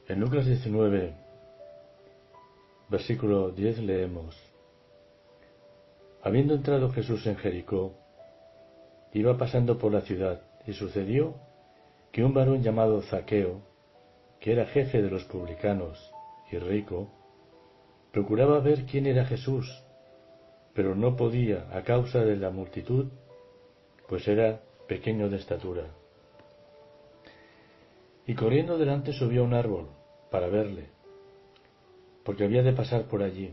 En Lucas 19, versículo 10 leemos: Habiendo entrado Jesús en Jericó, iba pasando por la ciudad, y sucedió que un varón llamado Zaqueo, que era jefe de los publicanos y rico, procuraba ver quién era Jesús, pero no podía a causa de la multitud, pues era pequeño de estatura. Y corriendo delante subió a un árbol para verle, porque había de pasar por allí.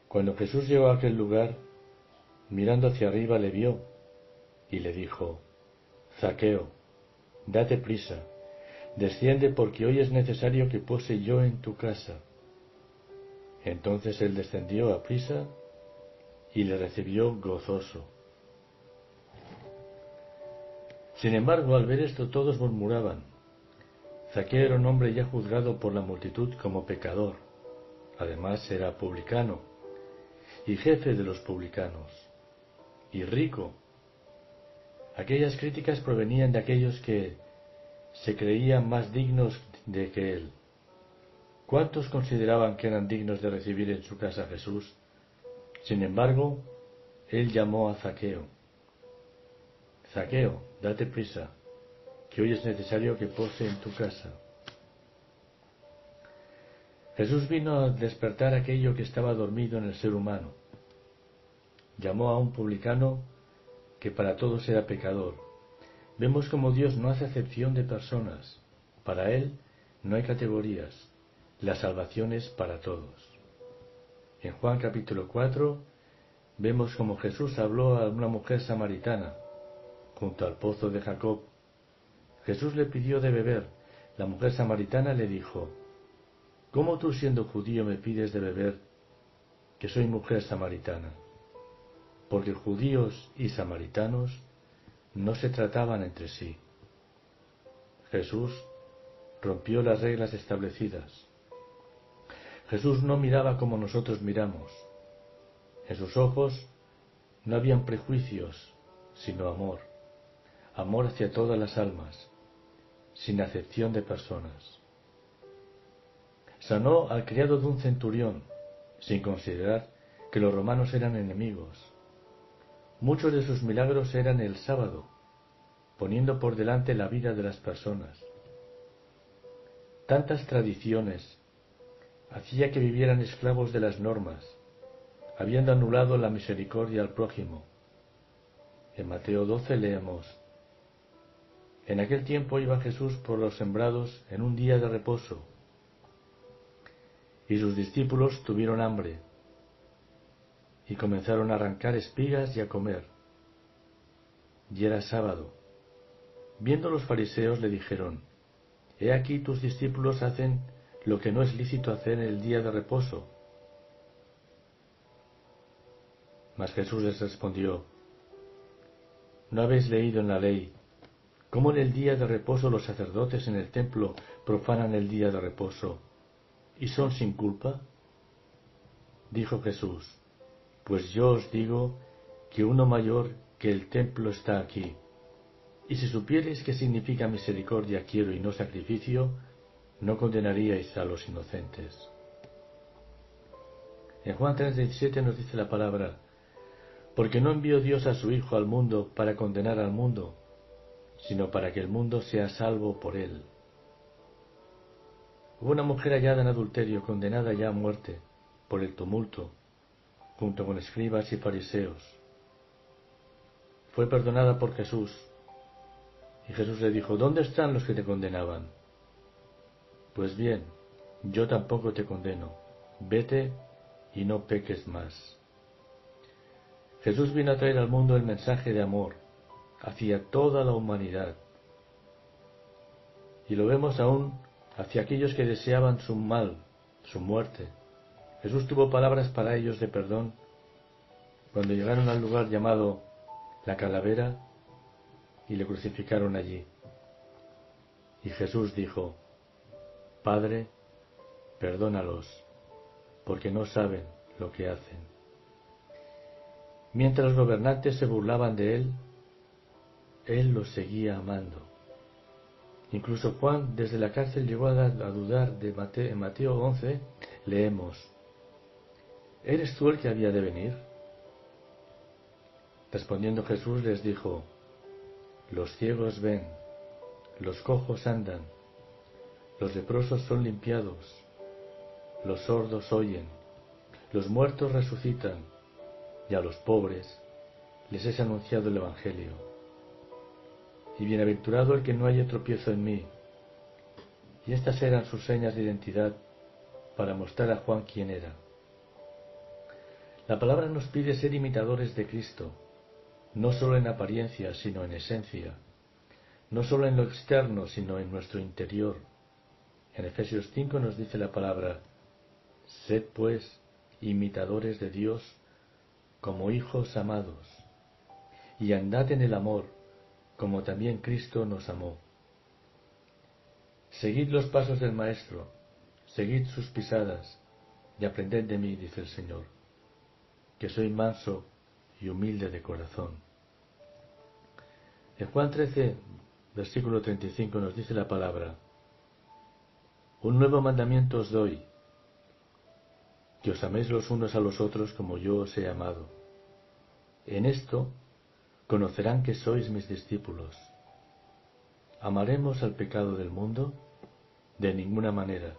Cuando Jesús llegó a aquel lugar, mirando hacia arriba le vio, y le dijo: Zaqueo, date prisa, desciende, porque hoy es necesario que pose yo en tu casa. Entonces él descendió a prisa y le recibió gozoso. Sin embargo, al ver esto todos murmuraban. Zaqueo era un hombre ya juzgado por la multitud como pecador. Además era publicano y jefe de los publicanos, y rico. Aquellas críticas provenían de aquellos que se creían más dignos de que él. ¿Cuántos consideraban que eran dignos de recibir en su casa a Jesús? Sin embargo, él llamó a Zaqueo: Zaqueo, date prisa, que hoy es necesario que pose en tu casa. Jesús vino a despertar aquello que estaba dormido en el ser humano. Llamó a un publicano que para todos era pecador. Vemos como Dios no hace acepción de personas. Para Él no hay categorías. La salvación es para todos. En Juan capítulo 4 vemos como Jesús habló a una mujer samaritana junto al pozo de Jacob. Jesús le pidió de beber. La mujer samaritana le dijo: ¿Cómo tú, siendo judío, me pides de beber, que soy mujer samaritana? Porque judíos y samaritanos no se trataban entre sí. Jesús rompió las reglas establecidas. Jesús no miraba como nosotros miramos. En sus ojos no habían prejuicios, sino amor. Amor hacia todas las almas, sin acepción de personas. Sanó al criado de un centurión, sin considerar que los romanos eran enemigos. Muchos de sus milagros eran el sábado, poniendo por delante la vida de las personas. Tantas tradiciones hacía que vivieran esclavos de las normas, habiendo anulado la misericordia al prójimo. En Mateo 12 leemos: En aquel tiempo iba Jesús por los sembrados en un día de reposo, y sus discípulos tuvieron hambre, y comenzaron a arrancar espigas y a comer. Y era sábado. Viendo los fariseos le dijeron: He aquí tus discípulos hacen lo que no es lícito hacer en el día de reposo. Mas Jesús les respondió: ¿No habéis leído en la ley cómo en el día de reposo los sacerdotes en el templo profanan el día de reposo y son sin culpa? Dijo Jesús: Pues yo os digo que uno mayor que el templo está aquí. Y si supierais qué significa misericordia quiero y no sacrificio, no condenaríais a los inocentes. En Juan 3:17 nos dice la palabra: Porque no envió Dios a su Hijo al mundo para condenar al mundo, sino para que el mundo sea salvo por él. Hubo una mujer hallada en adulterio, condenada ya a muerte por el tumulto, junto con escribas y fariseos. Fue perdonada por Jesús, y Jesús le dijo: ¿Dónde están los que te condenaban? Pues bien, yo tampoco te condeno. Vete y no peques más. Jesús vino a traer al mundo el mensaje de amor hacia toda la humanidad. Y lo vemos aún hacia aquellos que deseaban su mal, su muerte. Jesús tuvo palabras para ellos de perdón cuando llegaron al lugar llamado la Calavera y le crucificaron allí. Y Jesús dijo: Padre, perdónalos, porque no saben lo que hacen. Mientras los gobernantes se burlaban de él, él los seguía amando. Incluso Juan desde la cárcel llegó a dudar en Mateo 11, leemos: ¿Eres tú el que había de venir? Respondiendo Jesús les dijo: Los ciegos ven, los cojos andan, los leprosos son limpiados, los sordos oyen, los muertos resucitan, y a los pobres les es anunciado el Evangelio. Y bienaventurado el que no haya tropiezo en mí. Y estas eran sus señas de identidad para mostrar a Juan quién era. La palabra nos pide ser imitadores de Cristo, no solo en apariencia, sino en esencia, no solo en lo externo, sino en nuestro interior. En Efesios 5 nos dice la palabra: sed pues imitadores de Dios como hijos amados, y andad en el amor, como también Cristo nos amó. Seguid los pasos del Maestro, seguid sus pisadas, y aprended de mí, dice el Señor, que soy manso y humilde de corazón. En Juan 13, versículo 35 nos dice la palabra: un nuevo mandamiento os doy, que os améis los unos a los otros como yo os he amado. En esto conocerán que sois mis discípulos. ¿Amaremos al pecado del mundo? De ninguna manera.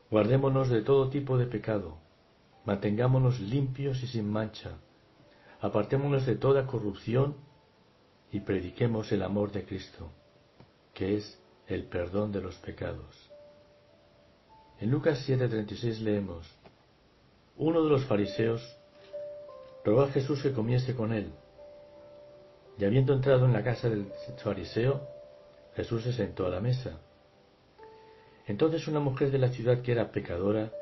Guardémonos de todo tipo de pecado, mantengámonos limpios y sin mancha, apartémonos de toda corrupción y prediquemos el amor de Cristo, que es el perdón de los pecados. En Lucas 7:36 leemos: uno de los fariseos rogó a Jesús que comiese con él, y habiendo entrado en la casa del fariseo, Jesús se sentó a la mesa. Entonces una mujer de la ciudad que era pecadora,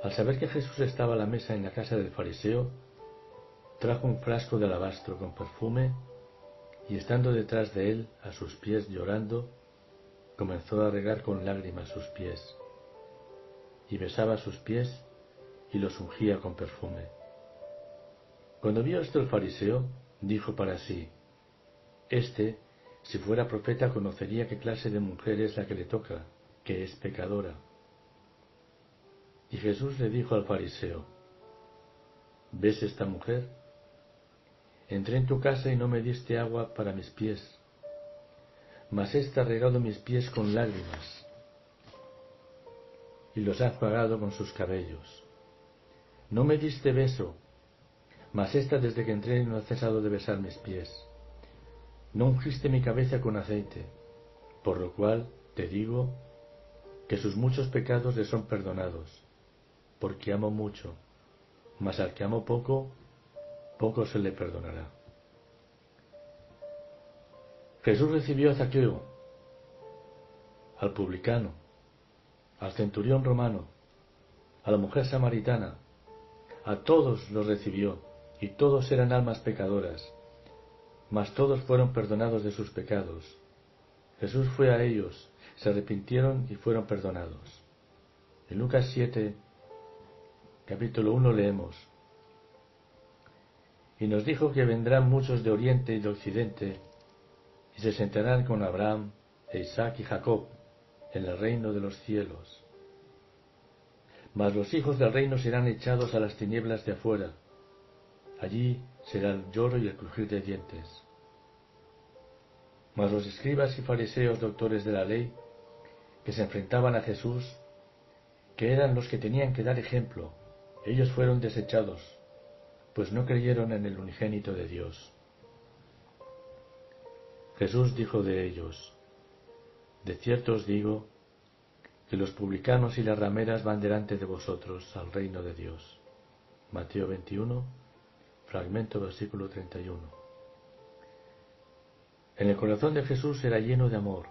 al saber que Jesús estaba a la mesa en la casa del fariseo, trajo un frasco de alabastro con perfume, y estando detrás de él, a sus pies llorando, comenzó a regar con lágrimas sus pies, y besaba sus pies y los ungía con perfume. Cuando vio esto el fariseo, dijo para sí: este, si fuera profeta, conocería qué clase de mujer es la que le toca, que es pecadora. Y Jesús le dijo al fariseo: ¿ves esta mujer? Entré en tu casa y no me diste agua para mis pies, mas ésta ha regado mis pies con lágrimas, y los ha enjuagado con sus cabellos. No me diste beso, mas ésta desde que entré no ha cesado de besar mis pies. No ungiste mi cabeza con aceite, por lo cual te digo que sus muchos pecados le son perdonados, porque amo mucho, mas al que amo poco, poco se le perdonará. Jesús recibió a Zaqueo, al publicano, al centurión romano, a la mujer samaritana, a todos los recibió, y todos eran almas pecadoras, mas todos fueron perdonados de sus pecados. Jesús fue a ellos, se arrepintieron y fueron perdonados. En Lucas 7, capítulo 1 leemos: y nos dijo que vendrán muchos de oriente y de occidente, y se sentarán con Abraham, e Isaac y Jacob en el reino de los cielos. Mas los hijos del reino serán echados a las tinieblas de afuera. Allí será el lloro y el crujir de dientes. Mas los escribas y fariseos, doctores de la ley, que se enfrentaban a Jesús, que eran los que tenían que dar ejemplo, ellos fueron desechados, pues no creyeron en el unigénito de Dios. Jesús dijo de ellos: de cierto os digo que los publicanos y las rameras van delante de vosotros al reino de Dios. Mateo 21, fragmento versículo 31. En el corazón de Jesús era lleno de amor.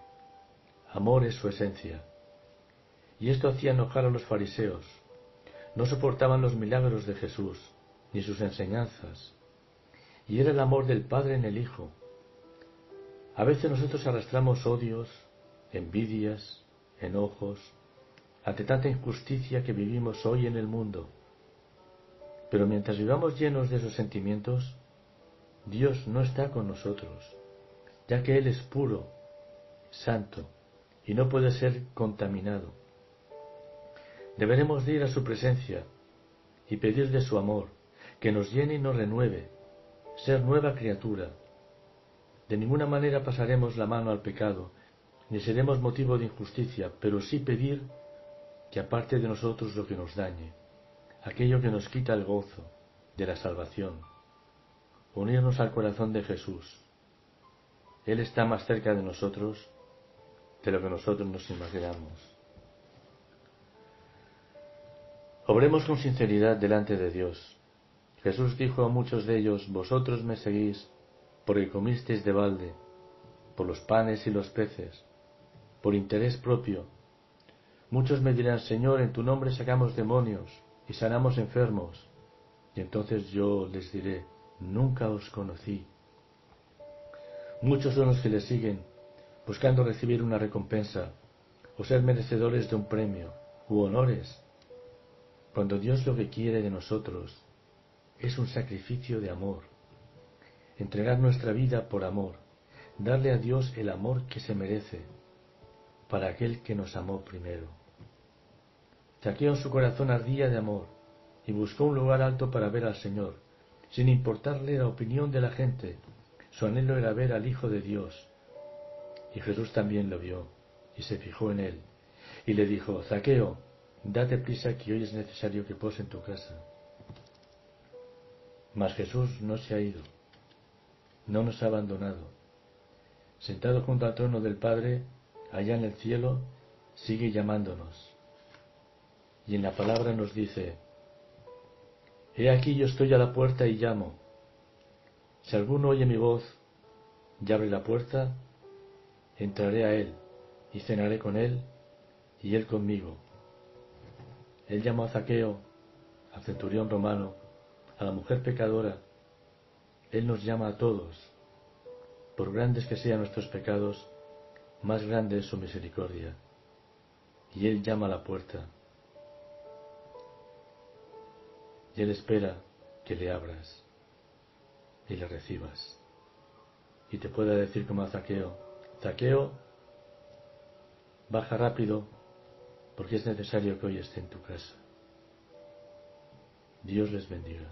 Amor es su esencia. Y esto hacía enojar a los fariseos. No soportaban los milagros de Jesús, ni sus enseñanzas. Y era el amor del Padre en el Hijo. A veces nosotros arrastramos odios, envidias, enojos, ante tanta injusticia que vivimos hoy en el mundo. Pero mientras vivamos llenos de esos sentimientos, Dios no está con nosotros, ya que Él es puro, santo, y no puede ser contaminado. Deberemos de ir a su presencia y pedirle su amor, que nos llene y nos renueve, ser nueva criatura. De ninguna manera pasaremos la mano al pecado, ni seremos motivo de injusticia, pero sí pedir que aparte de nosotros lo que nos dañe, aquello que nos quita el gozo de la salvación, unirnos al corazón de Jesús. Él está más cerca de nosotros de lo que nosotros nos imaginamos. Obremos con sinceridad delante de Dios. Jesús dijo a muchos de ellos: vosotros me seguís porque comisteis de balde, por los panes y los peces, por interés propio. Muchos me dirán: Señor, en tu nombre sacamos demonios y sanamos enfermos. Y entonces yo les diré: nunca os conocí. Muchos son los que le siguen, buscando recibir una recompensa, o ser merecedores de un premio, u honores, cuando Dios lo que quiere de nosotros es un sacrificio de amor, entregar nuestra vida por amor, darle a Dios el amor que se merece, para aquel que nos amó primero. Zaqueo en su corazón ardía de amor, y buscó un lugar alto para ver al Señor, sin importarle la opinión de la gente. Su anhelo era ver al Hijo de Dios, y Jesús también lo vio, y se fijó en él, y le dijo: Zaqueo, date prisa, que hoy es necesario que pose en tu casa. Mas Jesús no se ha ido, no nos ha abandonado. Sentado junto al trono del Padre, allá en el cielo, sigue llamándonos. Y en la palabra nos dice: He aquí, yo estoy a la puerta y llamo. Si alguno oye mi voz y abre la puerta, entraré a él y cenaré con él y él conmigo. Él llamó a Zaqueo, al centurión romano, a la mujer pecadora. Él nos llama a todos. Por grandes que sean nuestros pecados, más grande es su misericordia. Y Él llama a la puerta. Y Él espera que le abras y le recibas. Y te pueda decir como a Zaqueo: Zaqueo, baja rápido, porque es necesario que hoy esté en tu casa. Dios les bendiga.